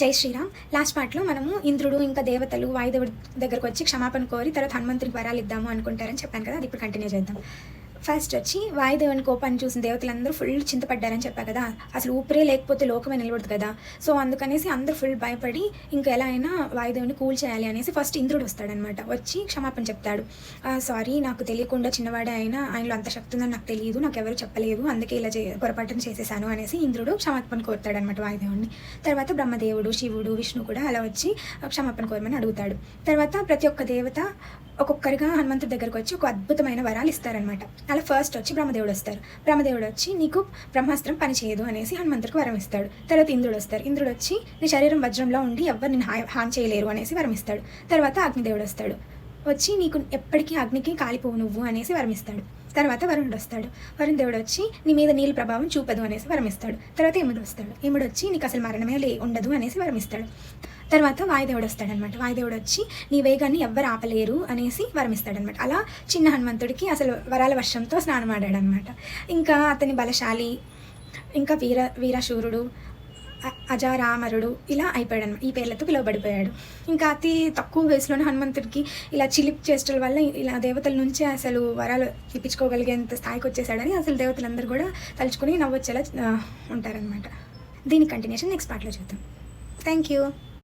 జై శ్రీరామ్. లాస్ట్ పార్ట్లో మనము ఇంద్రుడు ఇంకా దేవతలు వాయుదేవుడి దగ్గరకు వచ్చి క్షమాపణ కోరి తర్వాత హనుమంతునికి వరాలు ఇద్దాము అనుకుంటారని చెప్పాను కదా, అది ఇప్పుడు కంటిన్యూ చేద్దాం. ఫస్ట్ వచ్చి వాయుదేవుని కోపాన్ని చూసిన దేవతలందరూ ఫుల్ చింతపడ్డారని చెప్పా కదా, అసలు ఊపిరే లేకపోతే లోకమే నిలబడదు కదా. సో అందుకనేసి అందరూ ఫుల్ భయపడి ఇంకా ఎలా అయినా వాయుదేవుని కూల్ చేయాలి అనేసి ఫస్ట్ ఇంద్రుడు వస్తాడనమాట. వచ్చి క్షమాపణ చెప్తాడు. సారీ, నాకు తెలియకుండా చిన్నవాడే అయినా ఆయనలో అంత శక్తి ఉందని నాకు తెలియదు, నాకు ఎవరు చెప్పలేదు, అందుకే ఇలా పొరపాటున చేసేసాను అనేసి ఇంద్రుడు క్షమాపణ కోరుతాడనమాట వాయుదేవుడిని. తర్వాత బ్రహ్మదేవుడు, శివుడు, విష్ణు కూడా అలా వచ్చి క్షమాపణ కోరమని అడుగుతాడు. తర్వాత ప్రతి ఒక్క దేవత ఒక్కొక్కరిగా హనుమంతుడి దగ్గరకు వచ్చి ఒక అద్భుతమైన వరాలు ఇస్తారనమాట. అలా ఫస్ట్ వచ్చి బ్రహ్మదేవుడు వస్తారు. బ్రహ్మదేవుడు వచ్చి నీకు బ్రహ్మాస్త్రం పని చేయదు అనేసి హనుమంతుడికి వరం ఇస్తాడు. తర్వాత ఇంద్రుడు వస్తారు. ఇంద్రుడు వచ్చి నీ శరీరం వజ్రంలో ఉండి ఎవ్వరు నేను హాని చేయలేరు అనేసి వరం ఇస్తాడు. తర్వాత అగ్నిదేవుడు వస్తాడు. వచ్చి నీకు ఎప్పటికీ అగ్నికి కాలిపోవు నువ్వు అనేసి వరం ఇస్తాడు. తర్వాత వరుణుడు వస్తాడు. వరుణ్ దేవుడు వచ్చి నీ మీద నీళ్ళ ప్రభావం చూపదు అనేసి వరం ఇస్తాడు. తర్వాత యముడు వస్తాడు. యముడు వచ్చి నీకు అసలు మరణమే ఉండదు అనేసి వరం ఇస్తాడు. తర్వాత వాయుదేవుడు వస్తాడనమాట. వాయుదేవుడు వచ్చి నీ వేగాన్ని ఎవ్వరు ఆపలేరు అనేసి వరమిస్తాడనమాట. అలా చిన్న హనుమంతుడికి అసలు వరాల వర్షంతో స్నానం ఆడాడనమాట. ఇంకా అతని బలశాలి, ఇంకా వీరశూరుడు, అజారామరుడు ఇలా అయిపోయాడు అనమాట. ఈ పేర్లతో పిలువబడిపోయాడు. ఇంకా అతి తక్కువ వయసులోనే హనుమంతుడికి ఇలా చిలిప్ చేష్టల వల్ల ఇలా దేవతల నుంచి అసలు వరాలు ఇప్పించుకోగలిగేంత స్థాయికి వచ్చేసాడని అసలు దేవతలందరూ కూడా తలుచుకుని నవ్వొచ్చేలా ఉంటారనమాట. దీని కంటిన్యూషన్ నెక్స్ట్ పార్ట్లో చూద్దాం. Thank you.